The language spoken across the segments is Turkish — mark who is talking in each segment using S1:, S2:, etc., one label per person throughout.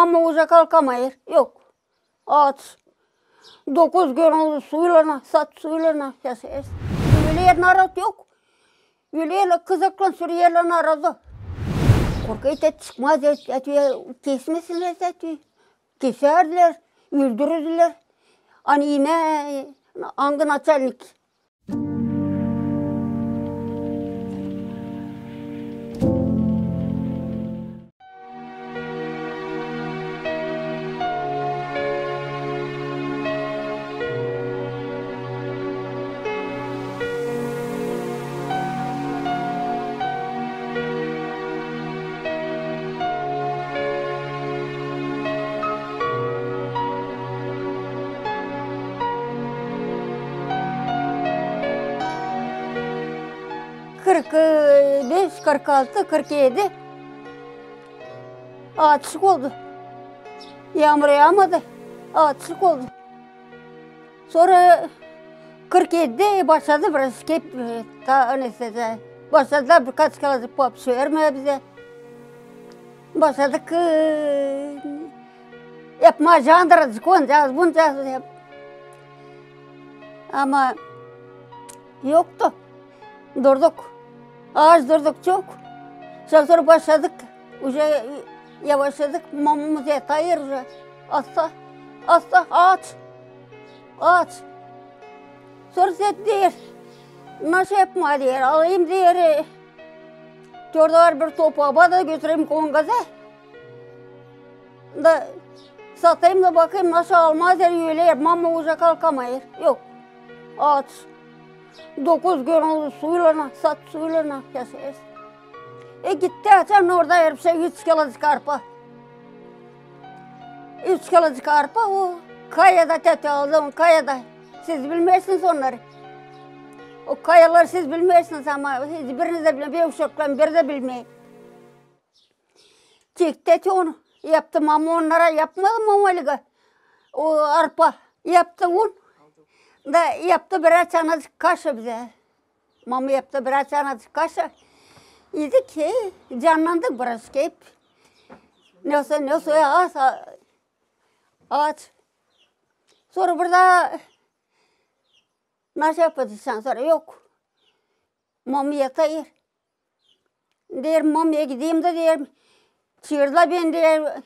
S1: mama уже kalkamayır. Yok. Aç. 9 gün oldu suyla, suyla yaşayız. Öyle narat yok. Öyle kızaklan sürüyorlar narazı. Korkayıp et çıkmaz kesmesinler et. Keserler, öldürürler. Hani yine angın açarlık. Kırk 5, 46, 47 açlık oldu. Yağmur yağmadı. Açlık oldu. Sonra 47'de başladı biraz kep başladılar birkaç kalıcı pop vermeye bize. Başladık yapma jandıracık onacağız bunacağız yap. Ama yoktu. Durduk. Ağaç durduk çok. Sonra başladık. Уже yavaşladık. Mamamız yatayır. Hasta aç. Sonra set diyor. Nasıl yapma diyor. Alayım diyor. Orada var bir topu da götüreyim Kongaza. Da satayım da bakayım nasıl almaz diyor. Öyle mama уже kalkamayır. Yok. Aç. 9 gün oldu suyla, suyla yaşayız. Gitti açan orada her şey 3 kilocuk arpa. 3 kilocuk arpa o kayada tete aldım, kayada. Siz bilmezsiniz onları. O kayaları siz bilmezsiniz ama biriniz de bilmeyin, bir uşakla bir de bilmeyin. Çekti onu, yaptım ama onlara yapmadım ama o arpa yaptı un. Da yaptı birer çanacık kaşa bize. Mama yaptı birer çanacık kaşa. Yedik ki canlandık biraz keyip. Neyse aç. Sonra burada nasıl yapacağız sonra yok. Mama yatayır. Der mamaya gideyim de der. Çığırla ben der.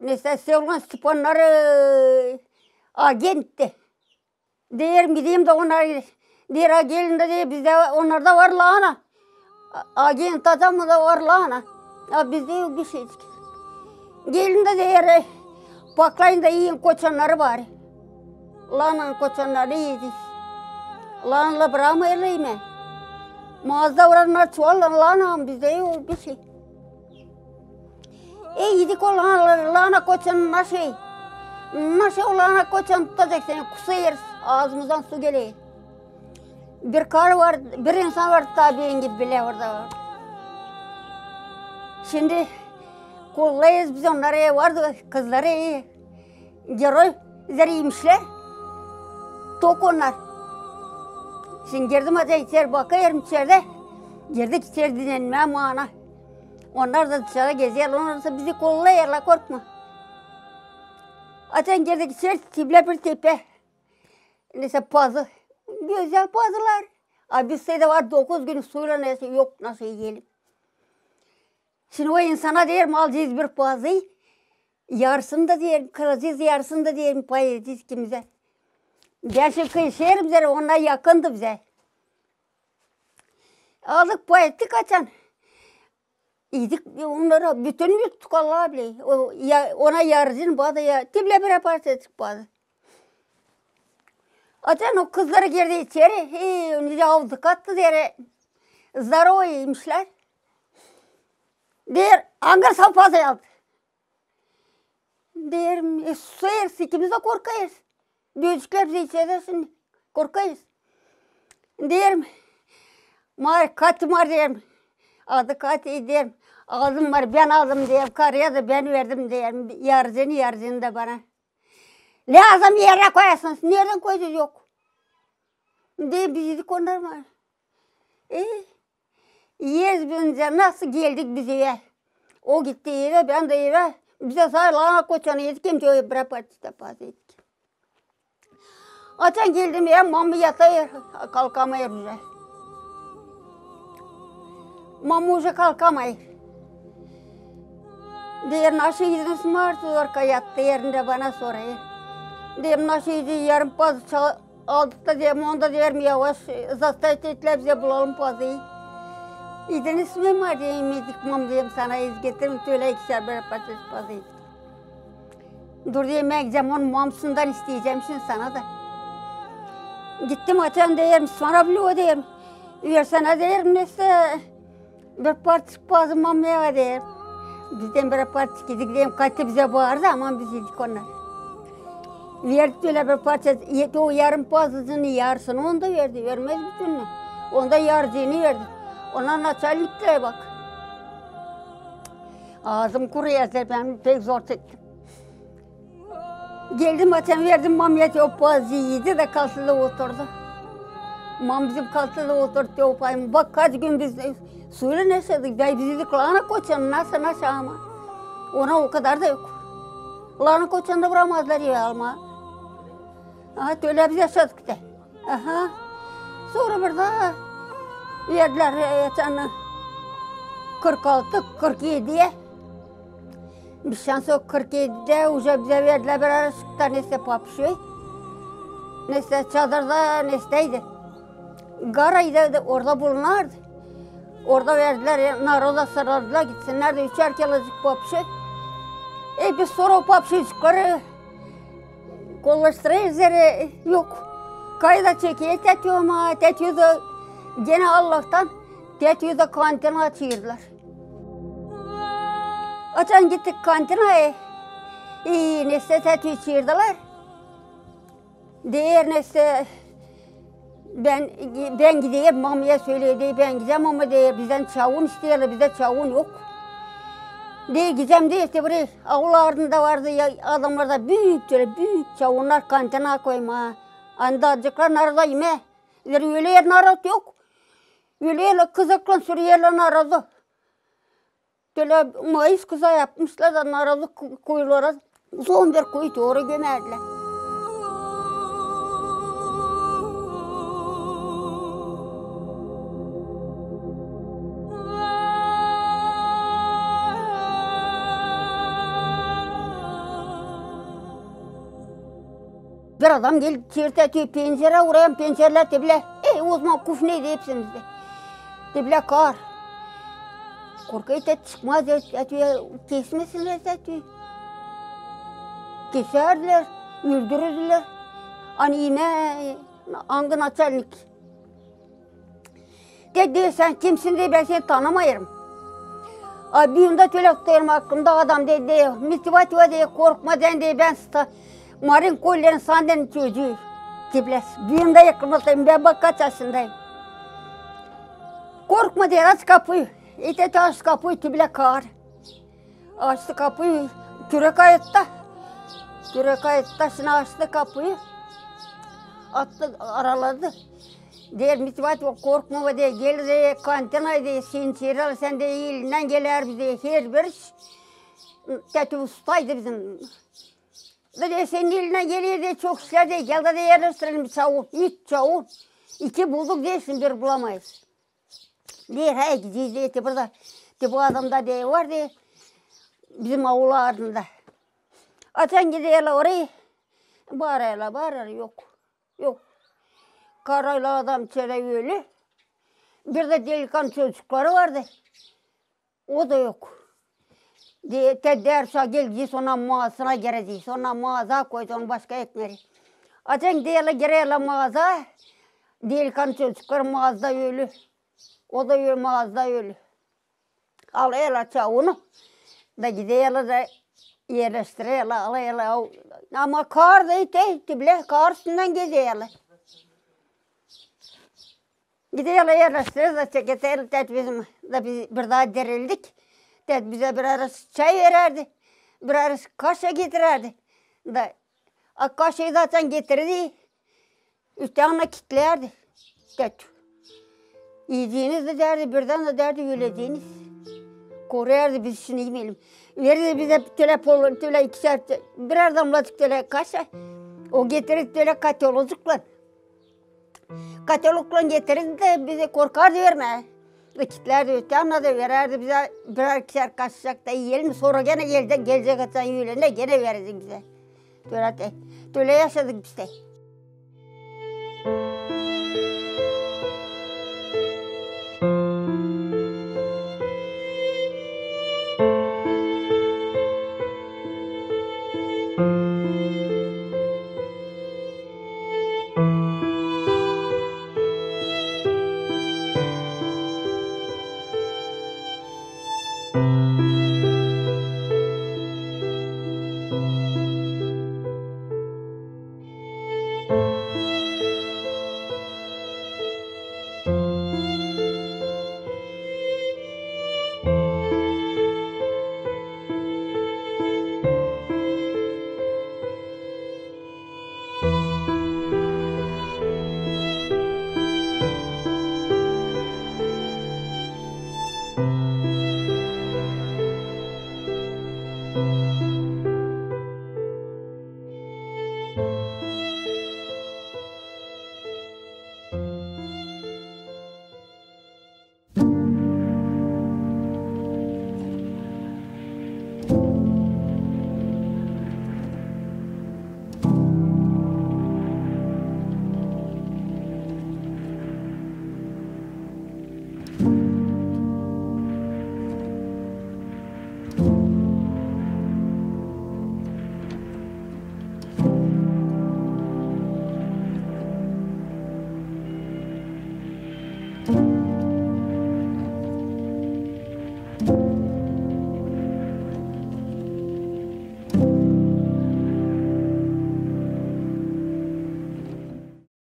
S1: Neyse sevgili Stepanları agentti. Diyelim gideyim de onlar diğer gelin de diye bizde onlarda var lahana. Gelin tatamı da var lahana. Ya bizde yok bir şey. Gelin de diğer baklayın da yiyin koçanları var. Lahananın koçanları yiyeceğiz. Lahanayla bırakmayalım mı? Mağazada oranlar çuvallar lahana bizde yok bir şey. Yedik o lahana koçanın nasıl olana koçan tutacaksın, kusayırız, ağzımızdan su geliyor. Bir karı var, bir insan var tabiyen gibi bile orada var. Şimdi kollayız biz onlara vardı, kızları iyi. Gerozları iyiymişler. Tok onlar. Şimdi girdim hadi içeri bakıyorum içeride. Girdik içeri dinlenmeye ana. Onlar da dışarıda geziyorlar, onlar da bizi kollayırlar, korkma. Açan girdik içeri, tiple bir tepe. Neyse pazı. Güzel pazılar. Bizde de var 9 gün suyla neyse yok nasıl yiyelim. Şimdi o insana diyelim alacağız bir pazıyı. Yarısını da diyelim, kıracağız yarısını da diyelim pay edeceğiz ikimize. Ben şimdi kıyışırım bize, onlar yakındı bize. Aldık pay ettik açan. Yedik onlara bütün yuttuk Allah'a bile. Ona yarıcın bazı ya. Tiple bir parça ettik bazı. Açan o kızları girdi içeri. Önce avdık attı diye. Zaroymuşlar. Der angar safhası aldı. Der suyarız ikimiz de korkayız. Büyücükler bize içeride şimdi korkayız. Der katım var derim. Adı kat derim. Aldım var ben aldım derim. Karıya da ben verdim derim. Yarıcını da bana. Lazım yere koyarsınız. Nereden koyacağız yok. Diye biz yedik onlar var. Yeriz birince nasıl geldik bize ya. O gitti yere ben de yere. Bize sayılana koçanı yedik, kimse bir partide fazla yedik. Açan geldim ya, mamı yatıyor, kalkamayır bize. Mamı уже kalkamayır. Diğer nasıl gidiyorsun vardı, orka yattı yerinde bana soruyor. Diyelim nasıl gidiyor, yarım pazı aldık da diyelim, onda diyelim yavaş, zastavit ettiler bize bulalım pazıyı. İdin ismi var diyeyim, yedik mam diyeyim sana, iz getirin, söyle ikişer bir patates pazıyı. Dur diyeyim, ben gideceğim, onun mamsından isteyeceğim şimdi sana da. Gittim açan diyelim, sonra biliyor diyelim. Versene diyelim, neyse bir parça pazı mamaya diyelim. Bizden bir parça gidik diyeyim, kaçtı bize bağırdı ama biz yedik onlar. Verdi öyle bir parça, o yarım pazısının yarısını onda verdi, vermez bütününü. Onda yarısını verdi. Ona naçarlıklara bak. Ağzım kuruyor, ben pek zor çektim. Geldim açan verdim, mam yedi o pazı yedi de kaltıda oturdu. Mam bizim kaltıda oturdu o payım. Bak kaç gün biz suyla neşedik, bizi de kulağına koçan, nasıl ama. Ona o kadar da yok. Kulağına koçan da vuramazlar ya alma. Aha, öyle biz yaşadık da. Aha. Sonra burada verdiler yaşanı 46, 47'ye. Bir şans o 47'de уже bize verdiler bir arasıkta neyse papşoy. Neyse çadırda neysteydi. Garaydı orada bulunardı. Orada verdiler, naroda sarardılar gitsinler de 3'er kilocuk papşoy. Biz sonra o papşoycukları kollaştırıyoruz yok. Kayda çekiyor, tetiyor da gene Allah'tan tetiyor da kantini açıyorlar. Açan gittik kantine, neyse tetiyor çığırdılar. Diğer neyse ben gideyim, mamaya söyledi, ben gideceğim ama diye bizden çavun istiyorlar, bizde çavun yok. Diye gideceğim diye işte buraya avlularında vardı ya, adamlarda büyük çavunlar kantine koyma. Andacıklar narada yeme. Öyle yer narad yok. Öyle yer kızaklan sürüyorlar naradı. Böyle mayıs kıza yapmışlar da naradı kuyulara son bir kuyu doğru gömerdiler. Bir adam geldi, çirtetiyor, pencere uğrayan pencereler de uzman kuf neydi hepsimizde. De kar. Korkayı da çıkmaz, kesmesinler de. Keserdiler, öldürürdüler. Hani yine angın açarlık. Dedi sen kimsin diye ben seni tanımayırım. Bir yunda tülaklarım hakkında adam dedi, mitivativa diye korkma dedi, ben Marin kollerin sandığın çocuğu. Tibles. Bir yanda yakınmatayım, ben bak kaç yaşındayım. Korkma diye aç kapıyı. İşte aç kapıyı tibile kar. Açtı kapıyı, kürek ayıtta. Kürek ayıtta, şimdi açtı kapıyı. Attı, araladı. Diğer mitivativa korkma diye, gel diye, kantina diye, sinçiral sen de iyiliğinden gelir bize, her bir iş. Teti ustaydı bizim. Dedi senin eline geliyor diye çok işler diye gel de yerleştirelim bir çavun, 3 çavun. 2 bulduk diyorsun bir bulamayız. Diye he gideceğiz diye burada. Bu adamda diye var diye bizim avlularında. Açan gidiyorlar orayı. Bağırıyorlar yok. Yok. Karayla adam içeri ölü. Bir de delikanlı çocukları vardı. O da yok. Dersa geleceğiz, ona mağazasına gireceğiz. Ona mağaza koyacağız, başka ekmeği. Açan diyorlar giriyorlar mağaza. Delikanlı çocuklar mağazada ölü. O da ölü, mağazada ölü. Alıyorlar çavunu. Da gidiyorlar da yerleştiriyorlar, alıyorlar. Ama kar da ite bile, kar üstünden geziyorlar. Gidiyorlar yerleştiriyorlar, çeketirler, bizim bir daha derildik. Bize bir arası çay verirdi, bir arası kaşığı getirirdi. Kaşığı zaten getirdi, üstüne kilitlerdi. Yiyeceğiniz de derdi, birden de derdi öleceğiniz. Koruyardı biz şimdi yemeyelim. Verdi bize telefon, töle 2 saat, birer damlacık töle kaşa. O getirir töle katalozukla. Katalogla getirir de bize korkardı verme. Kitlerdi öte anladı verirdi bize birer 2'şer kaşacak da yiyelim. Sonra gene gelecek atan yüğülerine gene verirdi bize. Töle yaşadık biz de.